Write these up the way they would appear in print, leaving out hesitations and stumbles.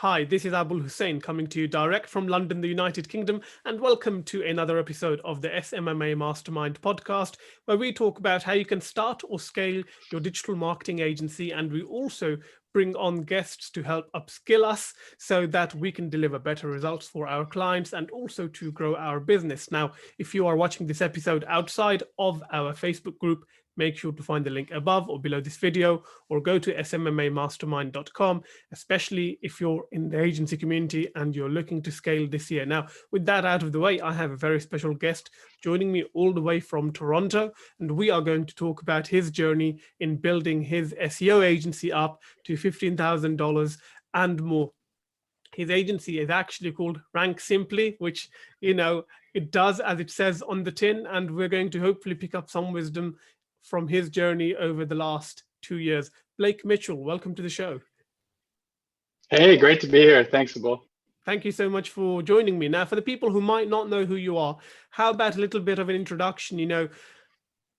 Hi, this is Abul Hussain coming to you direct from London, the United Kingdom, and welcome to another episode of the SMMA Mastermind podcast, where we talk about how you can start or scale your digital marketing agency. And we also bring on guests to help upskill us so that we can deliver better results for our clients and also to grow our business. Now, if you are watching this episode outside of our Facebook group, make sure to find the link above or below this video, or go to smmamastermind.com, especially if you're in the agency community and you're looking to scale this year. Now, with that out of the way, I have a very special guest joining me all the way from Toronto, and we are going to talk about his journey in building his SEO agency up to $15,000 and more. His agency is actually called Rank Simply, which, it does as it says on the tin, and we're going to hopefully pick up some wisdom from his journey over the last 2 years. Blake Mitchell, welcome to the show. Hey, great to be here. Thanks, Abul. Thank you so much for joining me. Now, for the people who might not know who you are, how about a little bit of an introduction?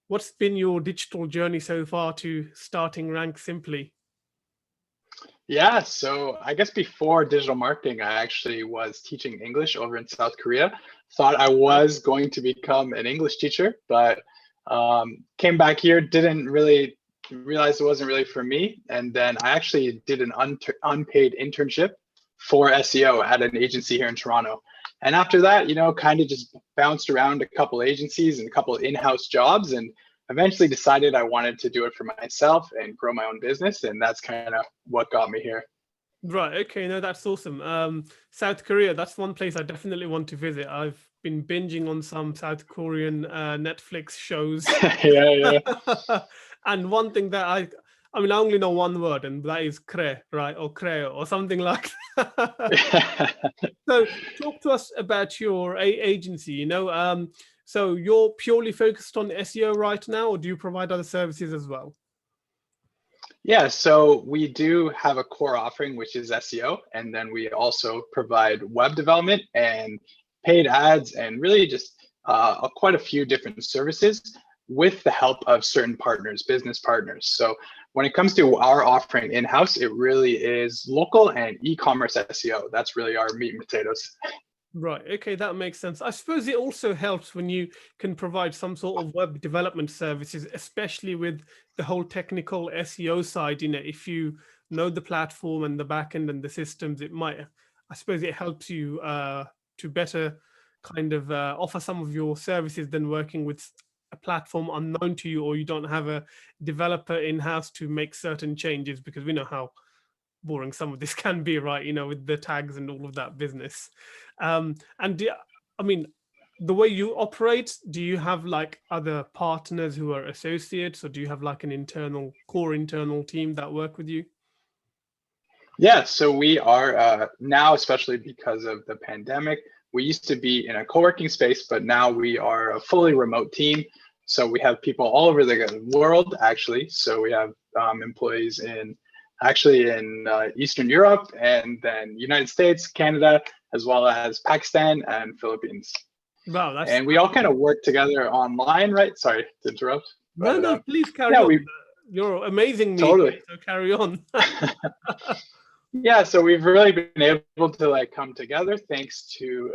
What's been your digital journey so far to starting Rank Simply? Yeah, so I guess before digital marketing, I actually was teaching English over in South Korea. Thought I was going to become an English teacher, but came back here, didn't really realize it wasn't really for me. And then I actually did an unpaid internship for SEO at an agency here in Toronto. And after that, kind of just bounced around a couple agencies and a couple of in-house jobs, and eventually decided I wanted to do it for myself and grow my own business. And that's kind of what got me here. Right. Okay. No, that's awesome. South Korea, that's one place I definitely want to visit. I've been binging on some South Korean Netflix shows. Yeah. And one thing that I only know one word, and that is kre, right? Or kreo, or something like that. So talk to us about your agency, so you're purely focused on SEO right now, or do you provide other services as well? Yeah, so we do have a core offering, which is SEO, and then we also provide web development and paid ads and really just quite a few different services with the help of certain partners, business partners. So when it comes to our offering in-house, it really is local and e-commerce SEO. That's really our meat and potatoes. Right. Okay, that makes sense. I suppose it also helps when you can provide some sort of web development services, especially with the whole technical SEO side. If you know the platform and the backend and the systems, I suppose it helps you to better kind of offer some of your services than working with a platform unknown to you, or you don't have a developer in-house to make certain changes, because we know how boring some of this can be, right? With the tags and all of that business. The way you operate, do you have like other partners who are associates, or do you have like an core internal team that work with you? Yeah, so we are now, especially because of the pandemic, we used to be in a co-working space, but now we are a fully remote team. So we have people all over the world, actually. So we have employees in Eastern Europe, and then United States, Canada, as well as Pakistan and Philippines. Wow, and we all kind of work together online, right? Sorry to interrupt. No, please carry on. You're amazing. Totally. So carry on. Yeah, so we've really been able to come together thanks to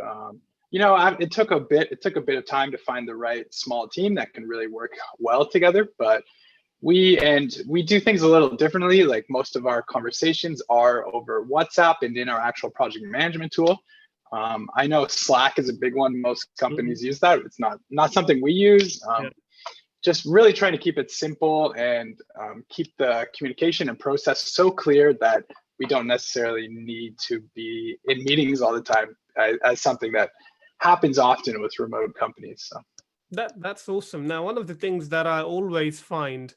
it took a bit of time to find the right small team that can really work well together, but we do things a little differently. Like most of our conversations are over WhatsApp and in our actual project management tool. I know Slack is a big one. Most companies use that. It's not something we use. Just really trying to keep it simple and keep the communication and process so clear that we don't necessarily need to be in meetings all the time, as something that happens often with remote companies. So that's awesome. Now, one of the things that I always find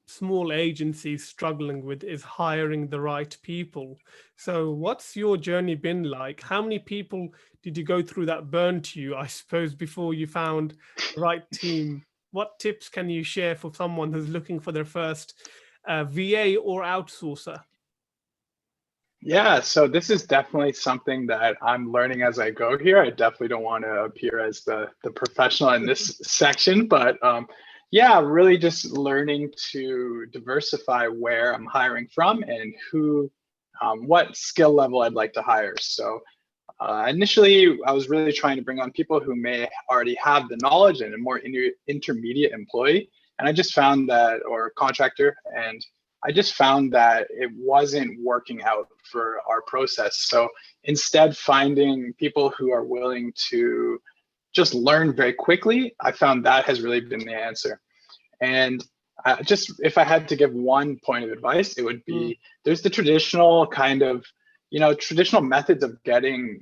small agencies struggling with is hiring the right people. So what's your journey been like? How many people did you go through that burned you, I suppose, before you found the right team? What tips can you share for someone who's looking for their first VA or outsourcer? Yeah, so this is definitely something that I'm learning as I go here. I definitely don't want to appear as the professional in this section, but yeah, really just learning to diversify where I'm hiring from and who what skill level I'd like to hire. So initially, I was really trying to bring on people who may already have the knowledge and a more intermediate employee. And I just found that, or contractor, and I just found that it wasn't working out for our process. So instead, finding people who are willing to just learn very quickly, I found that has really been the answer. And just if I had to give one point of advice, it would be there's the traditional kind of, traditional methods of getting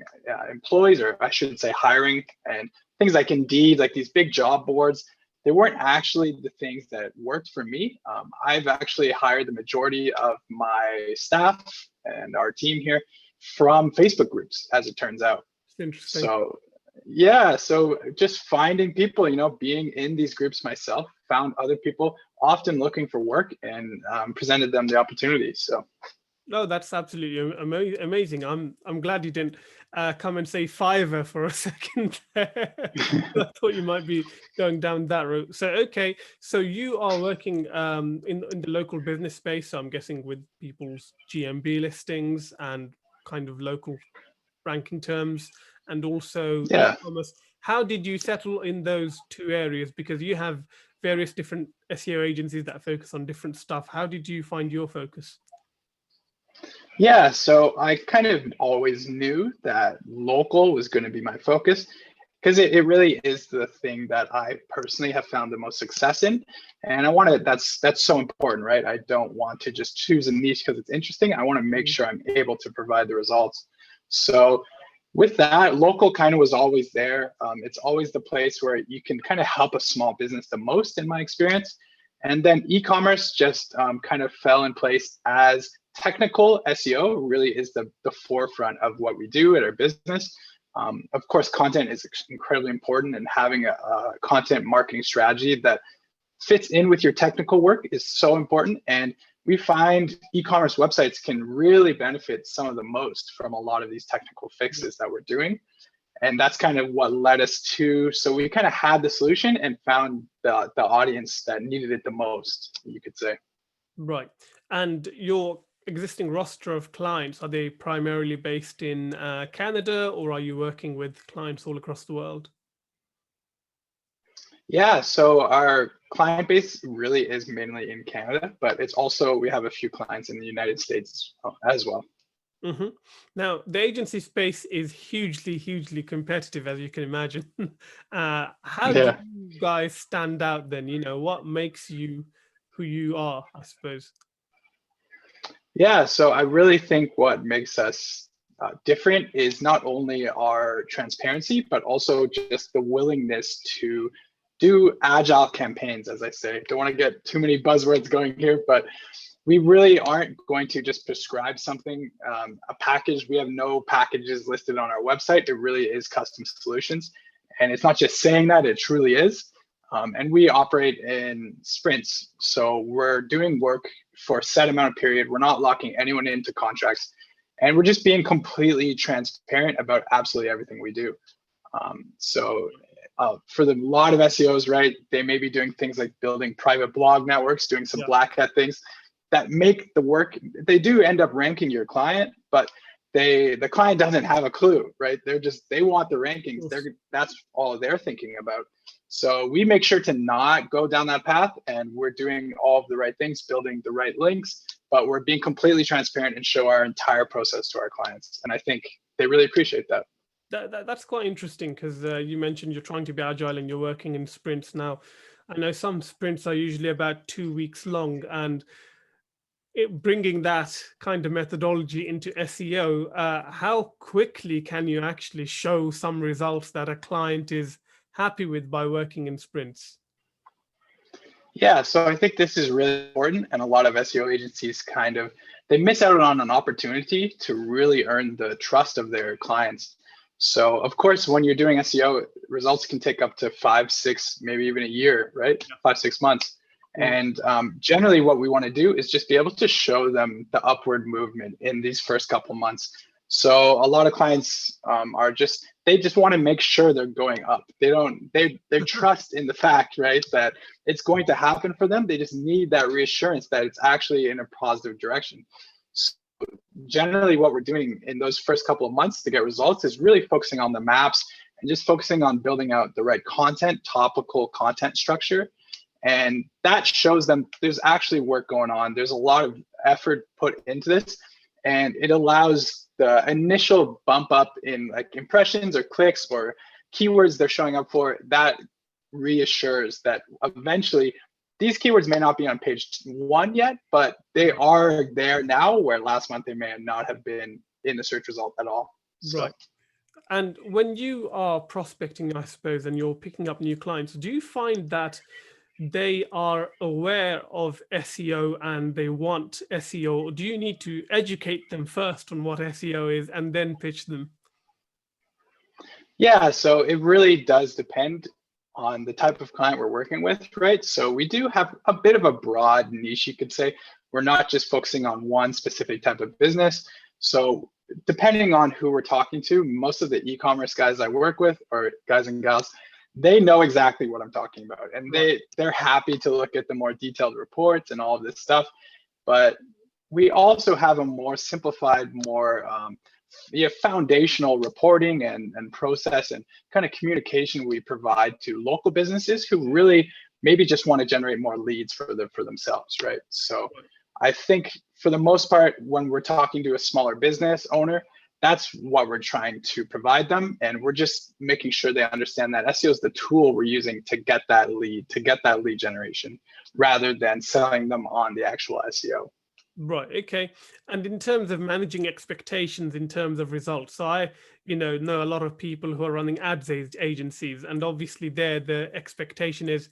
employees, or I should say hiring, and things like Indeed, like these big job boards. They weren't actually the things that worked for me. I've actually hired the majority of my staff and our team here from Facebook groups, as it turns out. Interesting. So yeah, so just finding people, being in these groups myself, found other people often looking for work and presented them the opportunity. So. No, that's absolutely amazing. I'm glad you didn't come and say Fiverr for a second there. I thought you might be going down that route. So, okay, so you are working in the local business space. So I'm guessing with people's GMB listings and kind of local ranking terms, and also e-commerce. How did you settle in those two areas? Because you have various different SEO agencies that focus on different stuff. How did you find your focus? Yeah, so I kind of always knew that local was going to be my focus, because it really is the thing that I personally have found the most success in. And I want to, that's so important, right? I don't want to just choose a niche because it's interesting. I want to make sure I'm able to provide the results. So with that, local kind of was always there. It's always the place where you can kind of help a small business the most, in my experience. And then e-commerce just kind of fell in place, as technical SEO really is the forefront of what we do at our business. Of course, content is incredibly important, and having a content marketing strategy that fits in with your technical work is so important. And we find e-commerce websites can really benefit some of the most from a lot of these technical fixes that we're doing. And that's kind of what led us to, so we kind of had the solution and found the audience that needed it the most, you could say. Right. And your existing roster of clients, are they primarily based in Canada, or are you working with clients all across the world? Yeah, so our client base really is mainly in Canada, but it's also, we have a few clients in the United States as well. Mm-hmm. Now, the agency space is hugely competitive, as you can imagine. How do you guys stand out then? What makes you who you are, I suppose? Yeah, so I really think what makes us different is not only our transparency, but also just the willingness to do agile campaigns, as I say. Don't want to get too many buzzwords going here, but we really aren't going to just prescribe something, a package. We have no packages listed on our website. It really is custom solutions. And it's not just saying that, it truly is. And we operate in sprints. So we're doing work for a set amount of period. We're not locking anyone into contracts. And we're just being completely transparent about absolutely everything we do. For the lot of SEOs, right, they may be doing things like building private blog networks, doing some black hat things that make the work, they do end up ranking your client, but the client doesn't have a clue, right? They want the rankings. That's all they're thinking about. So we make sure to not go down that path, and we're doing all of the right things, building the right links, but we're being completely transparent and show our entire process to our clients. And I think they really appreciate that. That's quite interesting, because you mentioned you're trying to be agile and you're working in sprints now. I know some sprints are usually about 2 weeks long, and bringing that kind of methodology into SEO, how quickly can you actually show some results that a client is happy with by working in sprints? Yeah, so I think this is really important, and a lot of SEO agencies they miss out on an opportunity to really earn the trust of their clients. So of course, when you're doing SEO, results can take up to 5, 6, maybe even a year, right? 5, 6 months. And generally what we want to do is just be able to show them the upward movement in these first couple months. So a lot of clients they just want to make sure they're going up. They trust in the fact, right, that it's going to happen for them. They just need that reassurance that it's actually in a positive direction. So generally what we're doing in those first couple of months to get results is really focusing on the maps and just focusing on building out the right content, topical content structure. And that shows them there's actually work going on. There's a lot of effort put into this, and it allows the initial bump up in like impressions or clicks or keywords they're showing up for. That reassures that eventually these keywords may not be on page 1 yet, but they are there now, where last month they may not have been in the search result at all. So. Right. And when you are prospecting, I suppose, and you're picking up new clients, do you find that they are aware of SEO and they want SEO? Or do you need to educate them first on what SEO is and then pitch them? Yeah, so it really does depend on the type of client we're working with, right? So we do have a bit of a broad niche, you could say. We're not just focusing on one specific type of business. So depending on who we're talking to, most of the e-commerce guys I work with, or guys and gals, they know exactly what I'm talking about, and they're happy to look at the more detailed reports and all of this stuff. But we also have a more simplified, more foundational reporting and process and kind of communication we provide to local businesses who really maybe just want to generate more leads for themselves, right? So I think for the most part, when we're talking to a smaller business owner, that's what we're trying to provide them. And we're just making sure they understand that SEO is the tool we're using to get that lead generation, rather than selling them on the actual SEO. Right. Okay. And in terms of managing expectations in terms of results, so I, know a lot of people who are running ads agencies, and obviously there the expectation is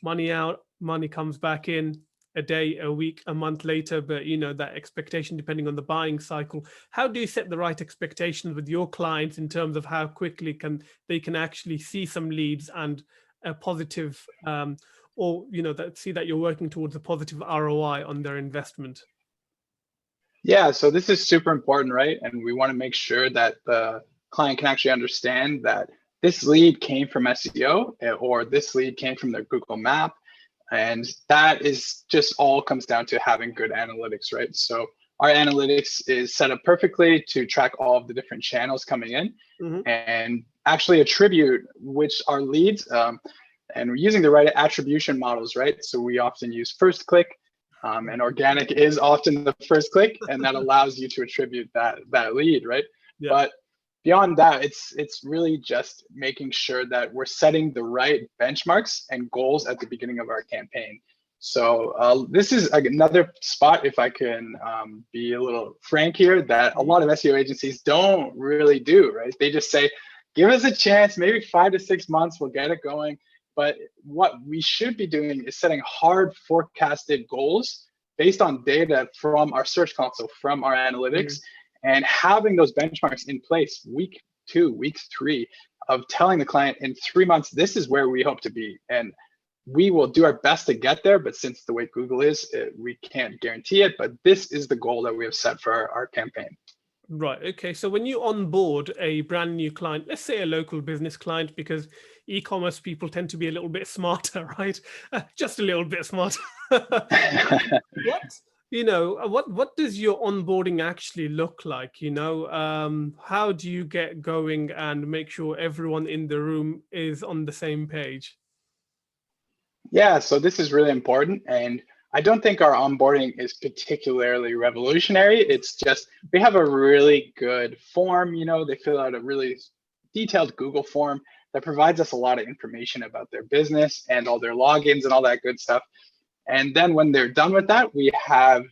money out, money comes back in a day, a week, a month later. But that expectation depending on the buying cycle. How do you set the right expectations with your clients in terms of how quickly they can actually see some leads and a positive, or see that you're working towards a positive ROI on their investment? Yeah, so this is super important, right? And we want to make sure that the client can actually understand that this lead came from SEO, or this lead came from their Google map. And that is just all comes down to having good analytics, right? So our analytics is set up perfectly to track all of the different channels coming in, and actually attribute which are leads. And we're using the right attribution models, right? So we often use first click, and organic is often the first click, and that allows you to attribute that lead, right? Yeah. But beyond that, it's really just making sure that we're setting the right benchmarks and goals at the beginning of our campaign. So this is another spot, if I can be a little frank here, that a lot of SEO agencies don't really do, right? They just say, give us a chance, maybe 5 to 6 months, we'll get it going. But what we should be doing is setting hard forecasted goals based on data from our Search Console, from our analytics, and having those benchmarks in place week 2, week 3, of telling the client in 3 months, this is where we hope to be. And we will do our best to get there, but since the way Google is, we can't guarantee it, but this is the goal that we have set for our campaign. Right. Okay. So when you onboard a brand new client, let's say a local business client, because e-commerce people tend to be a little bit smarter, right? Just a little bit smarter. What does your onboarding actually look like? How do you get going and make sure everyone in the room is on the same page? Yeah, so this is really important. And I don't think our onboarding is particularly revolutionary. It's just, we have a really good form, they fill out a really detailed Google form that provides us a lot of information about their business and all their logins and all that good stuff. And then when they're done with that, we have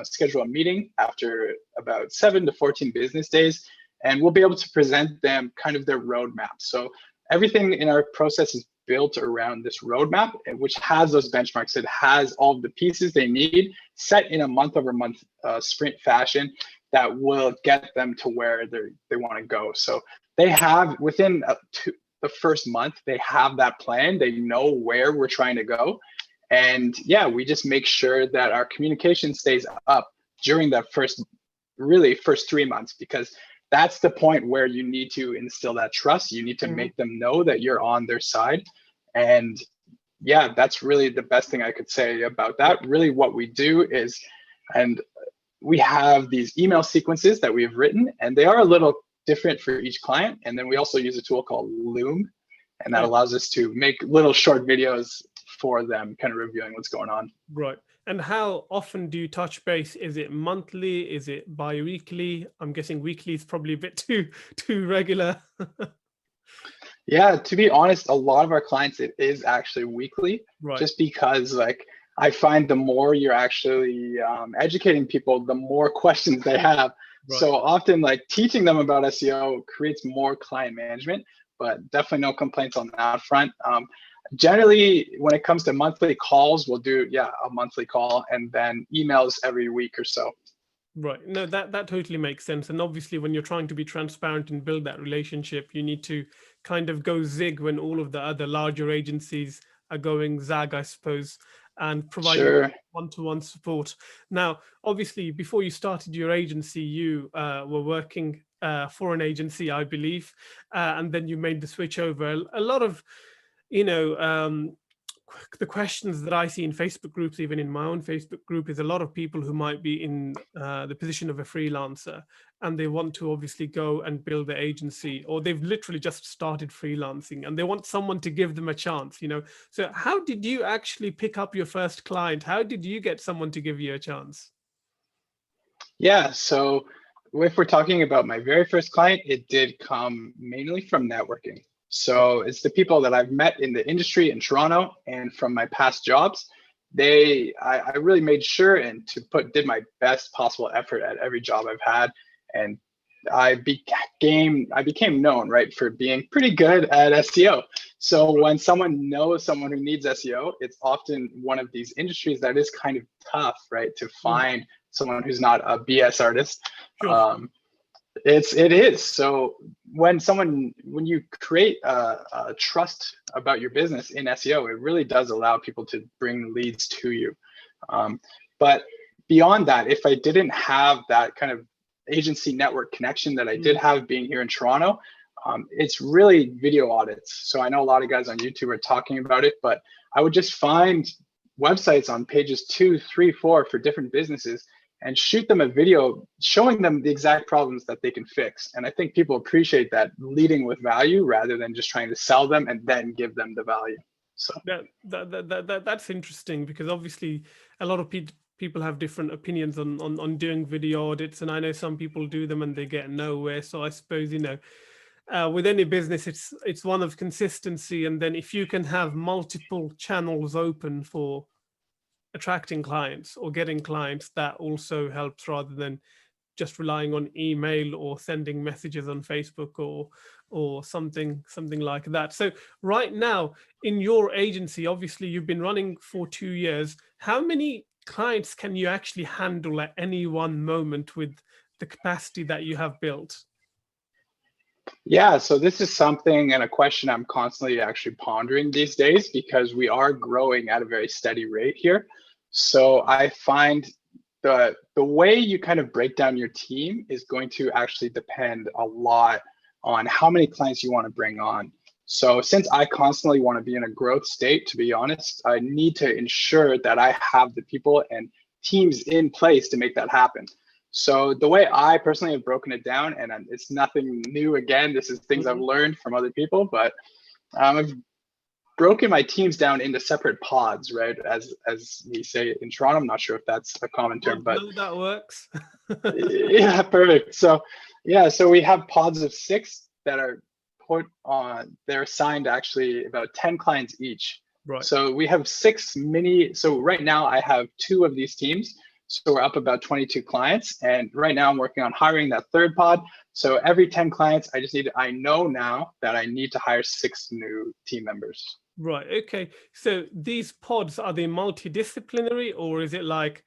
scheduled a meeting after about 7 to 14 business days, and we'll be able to present them kind of their roadmap. So everything in our process is built around this roadmap, which has those benchmarks. It has all of the pieces they need set in a month-over-month sprint fashion that will get them to where they want to go. So they have, within the first month, they have that plan. They know where we're trying to go. And yeah, we just make sure that our communication stays up during the first 3 months, because that's the point where you need to instill that trust. You need to make them know that you're on their side. And yeah, that's really the best thing I could say about that. Really what we do is, and we have these email sequences that we've written, and they are a little different for each client. And then we also use a tool called Loom, and that allows us to make little short videos for them, kind of reviewing what's going on. Right. And how often do you touch base? Is it monthly? Is it bi-weekly? I'm guessing weekly is probably a bit too regular. Yeah, to be honest, a lot of our clients, it is actually weekly, Right. just because like I find the more you're actually educating people, the more questions they have. Right. So often like teaching them about SEO creates more client management, but definitely no complaints on that front. Generally, when it comes to monthly calls, we'll do, a monthly call, and then emails every week or so. Right. No, that totally makes sense. And obviously, when you're trying to be transparent and build that relationship, you need to kind of go zig when all of the other larger agencies are going zag, I suppose, and provide one-to-one support. Now, obviously, before you started your agency, you were working for an agency, I believe, and then you made the switch over. A lot of, the questions that I see in Facebook groups, even in my own Facebook group, is a lot of people who might be in the position of a freelancer, and they want to obviously go and build their agency, or they've literally just started freelancing and they want someone to give them a chance, So how did you actually pick up your first client? How did you get someone to give you a chance? Yeah, so if we're talking about my very first client, it did come mainly from networking. So it's the people that I've met in the industry in Toronto and from my past jobs. I really made sure and did my best possible effort at every job I've had. And I became known, right, for being pretty good at SEO. So when someone knows someone who needs SEO, it's often one of these industries that is kind of tough, right, to find someone who's not a BS artist. Sure. It is. So when you create a trust about your business in SEO, it really does allow people to bring leads to you. But beyond that, if I didn't have that kind of agency network connection that I did have being here in Toronto, it's really video audits. So I know a lot of guys on YouTube are talking about it, but I would just find websites on pages 2, 3, 4 for different businesses and shoot them a video showing them the exact problems that they can fix. And I think people appreciate that, leading with value rather than just trying to sell them and then give them the value. So that's interesting, because obviously a lot of people have different opinions on doing video audits, and I know some people do them and they get nowhere. So I suppose, with any business, it's one of consistency, and then if you can have multiple channels open for attracting clients or getting clients, that also helps, rather than just relying on email or sending messages on Facebook or something like that. So right now in your agency, obviously you've been running for 2 years. How many clients can you actually handle at any one moment with the capacity that you have built? Yeah, so this is something and a question I'm constantly actually pondering these days, because we are growing at a very steady rate here. So I find the way you kind of break down your team is going to actually depend a lot on how many clients you want to bring on. So since I constantly want to be in a growth state, to be honest, I need to ensure that I have the people and teams in place to make that happen. So the way I personally have broken it down, and it's nothing new, again, this is things I've learned from other people, but I've broken my teams down into separate pods, right? As we say in Toronto. I'm not sure if that's a common term, but no, that works. Yeah, perfect. So we have pods of 6 that are put on, they're assigned actually about 10 clients each. Right. So we have 6 so right now I have 2 of these teams. So we're up about 22 clients. And right now I'm working on hiring that 3rd pod. So every 10 clients, I know now that I need to hire 6 new team members. Right. Okay. So these pods, are they multidisciplinary, or is it like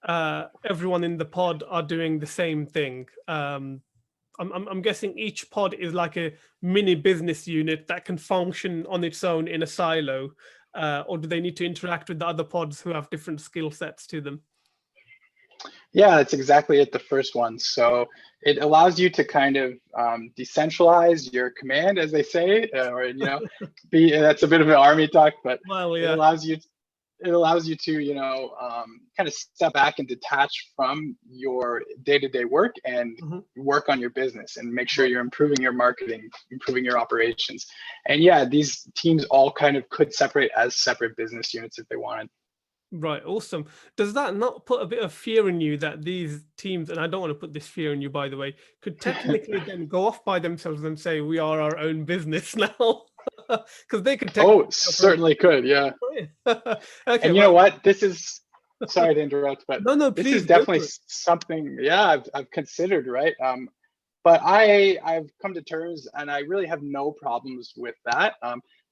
everyone in the pod are doing the same thing? I'm guessing each pod is like a mini business unit that can function on its own in a silo, or do they need to interact with the other pods who have different skill sets to them? Yeah, that's exactly it, the first one. So it allows you to kind of decentralize your command, as they say, or that's a bit of an army talk, but Well, yeah. it it allows you to, you know, kind of step back and detach from your day-to-day work and work on your business and make sure you're improving your marketing, improving your operations. And yeah, these teams all kind of could separate as separate business units if they wanted. Right, awesome. Does that not put a bit of fear in you that these teams, and I don't want to put this fear in you, by the way, could technically then go off by themselves and say, we are our own business now? Because they could technically. Oh, certainly could, yeah. Okay, And you know what? This is, sorry to interrupt, but no, this is please go for definitely it. something, yeah, I've considered, right? But I've come to terms and I really have no problems with that.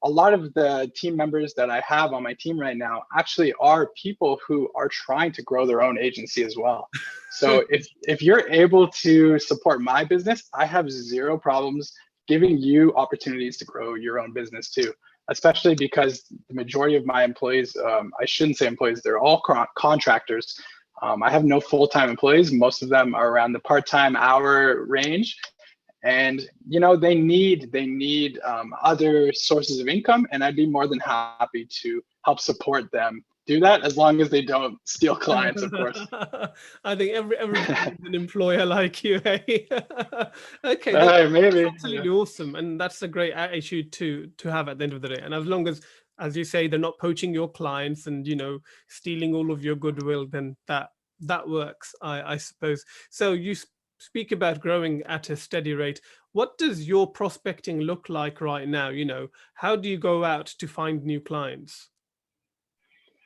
A lot of the team members that I have on my team right now actually are people who are trying to grow their own agency as well. So if you're able to support my business, I have zero problems giving you opportunities to grow your own business too, especially because the majority of my employees, I shouldn't say employees, they're all contractors. I have no full-time employees. Most of them are around the part-time hour range. And you know, they need other sources of income, and I'd be more than happy to help support them do that, as long as they don't steal clients, of course. I think everybody needs an employer like you, hey? Okay, that's Maybe. absolutely awesome, and that's a great attitude to have at the end of the day. And as long as you say, they're not poaching your clients and, you know, stealing all of your goodwill, then that works, I suppose. So you speak about growing at a steady rate. What does your prospecting look like right now? You know, how do you go out to find new clients?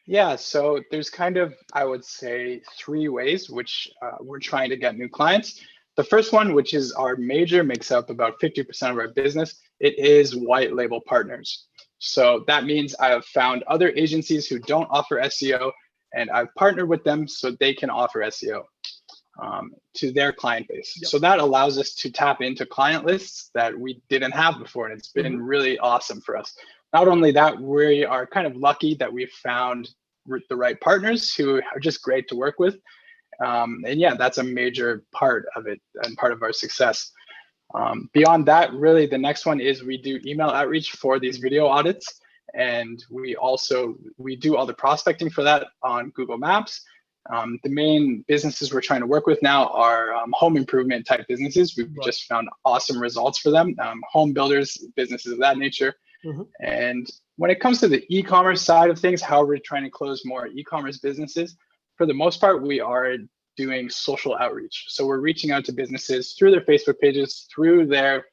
Yeah, so there's kind of, I would say, three ways which we're trying to get new clients. The first one, which is our major, makes up about 50% of our business. It is white label partners. So that means I have found other agencies who don't offer SEO, and I've partnered with them so they can offer SEO to their client base. Yep. So that allows us to tap into client lists that we didn't have before, and it's been really awesome for us. Not only that, we are kind of lucky that we've found the right partners who are just great to work with. And yeah, that's a major part of it and part of our success. Beyond that, really, the next one is we do email outreach for these video audits. And we do all the prospecting for that on Google Maps. The main businesses we're trying to work with now are home improvement type businesses. We've just found awesome results for them, home builders, businesses of that nature. And when it comes to the e-commerce side of things, how we're trying to close more e-commerce businesses, for the most part, we are doing social outreach. So we're reaching out to businesses through their Facebook pages, through their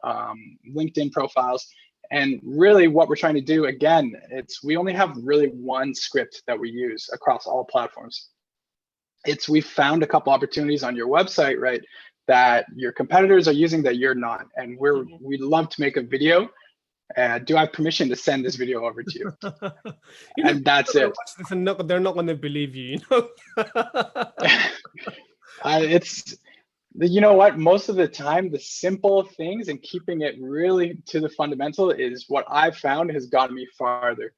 LinkedIn profiles. And really what we're trying to do, again, we only have really one script that we use across all platforms. We found a couple opportunities on your website, right, that your competitors are using that you're not. And we'd love to make a video. Do I have permission to send this video over to you? And that's it. They're not going to believe you, you know? You know what? Most of the time, the simple things and keeping it really to the fundamental is what I've found has gotten me farther.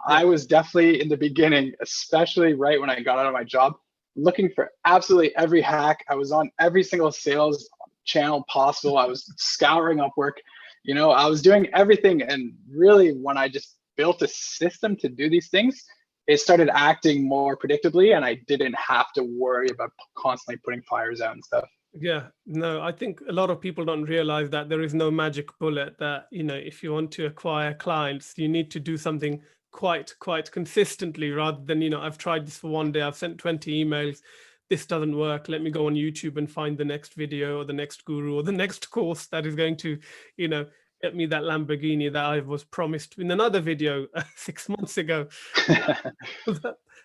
I was definitely in the beginning, especially right when I got out of my job, looking for absolutely every hack. I was on every single sales channel possible. I was scouring Upwork. You know, I was doing everything. And really, when I just built a system to do these things, it started acting more predictably, and I didn't have to worry about constantly putting fires out and stuff. Yeah, no, I think a lot of people don't realize that there is no magic bullet, that, you know, if you want to acquire clients, you need to do something quite consistently, rather than, you know, I've tried this for one day, I've sent 20 emails, this doesn't work, let me go on YouTube and find the next video or the next guru or the next course that is going to, you know, get me that Lamborghini that I was promised in another video 6 months ago.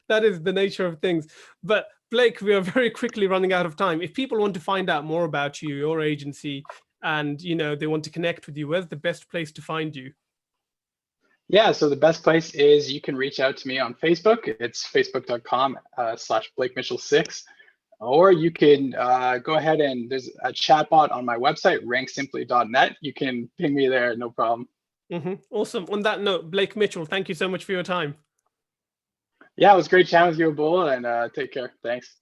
That is the nature of things. But Blake, we are very quickly running out of time. If people want to find out more about you, your agency, and, you know, they want to connect with you, where's the best place to find you? Yeah, so the best place is you can reach out to me on Facebook. It's facebook.com/BlakeMitchell6. Or you can go ahead and there's a chatbot on my website, ranksimply.net. You can ping me there, no problem. Awesome. On that note, Blake Mitchell, thank you so much for your time. Yeah, it was great chatting with you, Abul, and take care. Thanks.